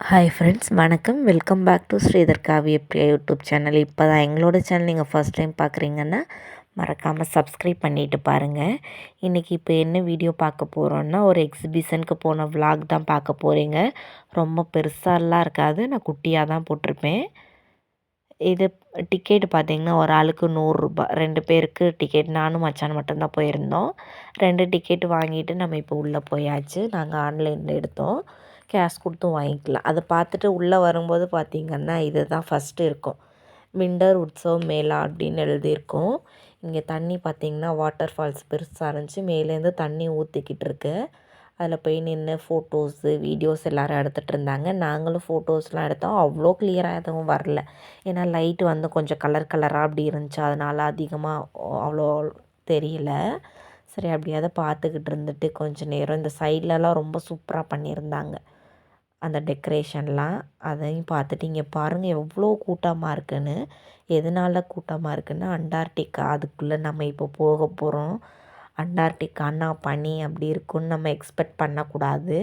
Hi friends, வணக்கம். Welcome back to Sridhar காவிய Priya YouTube channel. இப்போ தான் எங்களோட சேனல் நீங்கள் ஃபஸ்ட் டைம் பார்க்குறீங்கன்னா மறக்காமல் சப்ஸ்கிரைப் பண்ணிவிட்டு பாருங்கள். இன்றைக்கி இப்போ என்ன வீடியோ பார்க்க போகிறோன்னா, ஒரு எக்ஸிபிஷனுக்கு போன விலாக் தான் பார்க்க போகிறீங்க. ரொம்ப பெருசாலாம் இருக்காது, நான் குட்டியாக தான் போட்டிருப்பேன். இது டிக்கெட் பார்த்திங்கன்னா ஒரு ஆளுக்கு 100 2 பேருக்கு டிக்கெட். நானும் மச்சான் மட்டும்தான் போயிருந்தோம். 2 டிக்கெட் வாங்கிட்டு நம்ம இப்போ உள்ளே போயாச்சு. நாங்கள் ஆன்லைனில் எடுத்தோம், கேஷ் கொடுத்தும் வாங்கிக்கலாம். அதை பார்த்துட்டு உள்ளே வரும்போது பார்த்திங்கன்னா இது தான் ஃபஸ்ட்டு இருக்கும், விண்டர் உற்சவ் மேளா அப்படின்னு எழுதியிருக்கோம். இங்கே தண்ணி பார்த்திங்கன்னா வாட்டர் ஃபால்ஸ் பெருசாக இருந்துச்சு, மேலேருந்து தண்ணி ஊற்றிக்கிட்டு இருக்கு. அதில் போய் நின்று ஃபோட்டோஸு வீடியோஸ் எல்லோரும் எடுத்துகிட்டு இருந்தாங்க. நாங்களும் ஃபோட்டோஸ்லாம் எடுத்தோம். அவ்வளோ கிளியராக எதுவும் வரல, ஏன்னா லைட்டு வந்து கொஞ்சம் கலர் கலராக அப்படி இருந்துச்சு, அதனால் அதிகமாக அவ்வளோ தெரியல. சரி, அப்படியாவது பார்த்துக்கிட்டு இருந்துட்டு கொஞ்சம் நேரம் இந்த சைட்லலாம் ரொம்ப சூப்பராக பண்ணியிருந்தாங்க அந்த டெக்கரேஷன்லாம். அதையும் பார்த்துட்டு இங்கே பாருங்கள் எவ்வளோ கூட்டமாக இருக்குன்னு. எதனால் கூட்டமாக இருக்குன்னா, அண்டார்டிகா அதுக்குள்ளே நம்ம இப்போ போக போகிறோம். அண்டார்டிகான்னா பனி அப்படி இருக்குன்னு நம்ம எக்ஸ்பெக்ட் பண்ணக்கூடாது.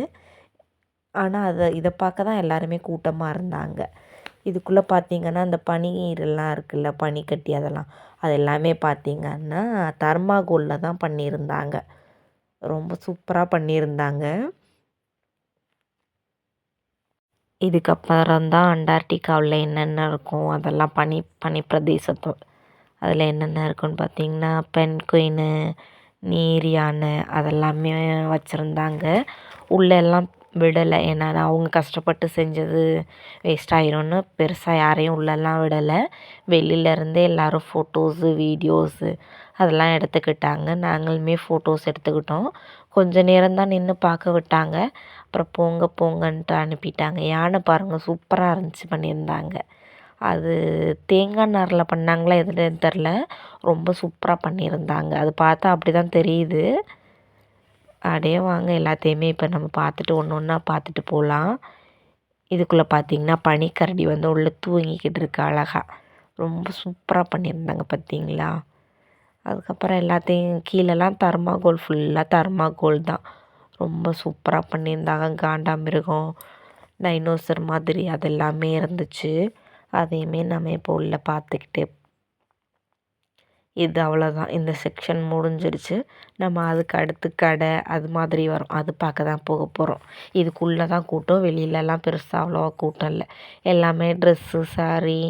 ஆனால் இதை பார்க்க தான் எல்லாருமே கூட்டமாக இருந்தாங்க. இதுக்குள்ளே பார்த்திங்கன்னா அந்த பனிரெல்லாம் இருக்குல்ல, பனிக்கட்டி அதெல்லாம், அது எல்லாமே பார்த்திங்கன்னா தர்மாகோலில் தான் பண்ணியிருந்தாங்க. ரொம்ப சூப்பராக பண்ணியிருந்தாங்க. இதுக்கப்புறம் தான் அண்டார்டிகாவில் என்னென்ன இருக்கும் அதெல்லாம் பனி பிரதேசத்தோட அதில் என்னென்ன இருக்குன்னு பார்த்திங்கன்னா பென்குயினு, நீர் யானை அதெல்லாமே வச்சுருந்தாங்க. உள்ளெல்லாம் விடலை, ஏன்னா அவங்க கஷ்டப்பட்டு செஞ்சது வேஸ்ட் ஆயிரும்னு பெருசாக யாரையும் உள்ளெல்லாம் விடலை. வெளியிலேருந்தே எல்லோரும் ஃபோட்டோஸு வீடியோஸு அதெல்லாம் எடுத்துக்கிட்டாங்க. நாங்களுமே ஃபோட்டோஸ் எடுத்துக்கிட்டோம். கொஞ்சம் நேரம்தான் நின்று பார்க்க விட்டாங்க, அப்புறம் போங்க போங்கன்ட்டு அனுப்பிட்டாங்க. யானை பாருங்கள் சூப்பராக இருந்துச்சு பண்ணியிருந்தாங்க. அது தேங்காய் நாரில் பண்ணாங்களா எதுலேன்னு தெரில, ரொம்ப சூப்பராக பண்ணியிருந்தாங்க. அது பார்த்தா அப்படி தான் தெரியுது. அப்படியே வாங்க எல்லாத்தையுமே இப்போ நம்ம பார்த்துட்டு ஒன்று ஒன்றா பார்த்துட்டு போகலாம். இதுக்குள்ளே பார்த்திங்கன்னா பனிக்கரடி வந்து உள்ளே தூங்கிக்கிட்டு இருக்கு அழகாக. ரொம்ப சூப்பராக பண்ணியிருந்தாங்க பார்த்திங்களா. அதுக்கப்புறம் எல்லாத்தையும் கீழெல்லாம் தர்மாகோல், ஃபுல்லாக தர்மாகோல் தான். ரொம்ப சூப்பராக பண்ணியிருந்தாங்க. காண்டாமிருகம், டைனோசர் மாதிரி அதெல்லாமே இருந்துச்சு. அதையுமே நம்ம இப்போ உள்ளே பார்த்துக்கிட்டு இது அவ்வளோதான், இந்த செக்ஷன் முடிஞ்சிருச்சு. நம்ம அதுக்கு அடுத்து கடை அது மாதிரி வரும், அது பார்க்க தான் போக போகிறோம். இதுக்குள்ளே தான் கூட்டம், வெளியிலலாம் பெருசாக அவ்வளோவா கூட்டம் இல்லை. எல்லாமே ட்ரெஸ்ஸு, சாரீ,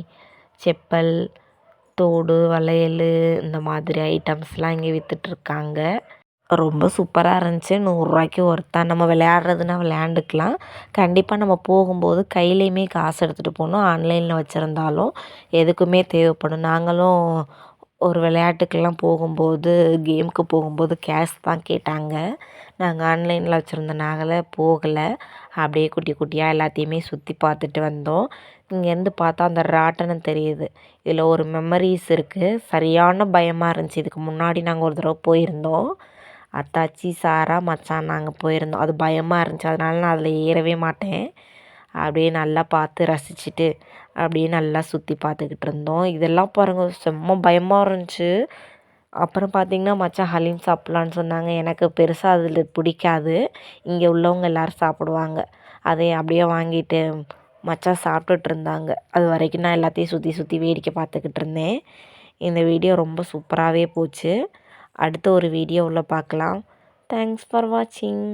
செப்பல், தோடு, வளையல் இந்த மாதிரி ஐட்டம்ஸ்லாம் இங்கே விற்றுட்ருக்காங்க. ரொம்ப சூப்பராக இருந்துச்சு. 100 ஒருத்தான். நம்ம விளையாடுறதுனா விளையாண்டுக்கலாம். கண்டிப்பாக நம்ம போகும்போது கையிலையுமே காசு எடுத்துகிட்டு போகணும். ஆன்லைனில் வச்சுருந்தாலும் எதுக்குமே தேவைப்படும். நாங்களும் ஒரு விளையாட்டுக்கெல்லாம் போகும்போது, கேமுக்கு போகும்போது கேஷ் தான் கேட்டாங்க. நாங்கள் ஆன்லைனில் வச்சுருந்தனால போகலை. அப்படியே குட்டி குட்டியாக எல்லாத்தையுமே சுற்றி பார்த்துட்டு வந்தோம். இங்கேருந்து பார்த்தா அந்த ராட்டனம் தெரியுது. இதில் ஒரு மெமரிஸ் இருக்குது. சரியான பயமாக இருந்துச்சு. இதுக்கு முன்னாடி நாங்கள் ஒரு தடவை போயிருந்தோம். அத்தாச்சி, சாரா, மச்சான் நாங்கள் போயிருந்தோம். அது பயமாக இருந்துச்சு, அதனால நான் அதில் ஏறவே மாட்டேன். அப்படியே நல்லா பார்த்து ரசிச்சுட்டு அப்படியே நல்லா சுற்றி பார்த்துக்கிட்டு இருந்தோம். இதெல்லாம் பாருங்கள் செம்ம பயமாக இருந்துச்சு. அப்புறம் பார்த்திங்கன்னா மச்சான் ஹலீம் சாப்பிட்லான்னு சொன்னாங்க. எனக்கு பெருசாக அதில் பிடிக்காது. இங்கே உள்ளவங்க எல்லோரும் சாப்பிடுவாங்க. அதை அப்படியே வாங்கிட்டு மச்சான் சாப்பிட்டுட்டு இருந்தாங்க. அது வரைக்கும் நான் எல்லாத்தையும் சுற்றி சுற்றி வேடிக்கை பார்த்துக்கிட்டு இருந்தேன். இந்த வீடியோ ரொம்ப சூப்பராகவே போச்சு. அடுத்த ஒரு வீடியோவில் பார்க்கலாம். தேங்க்ஸ் ஃபார் வாட்சிங்.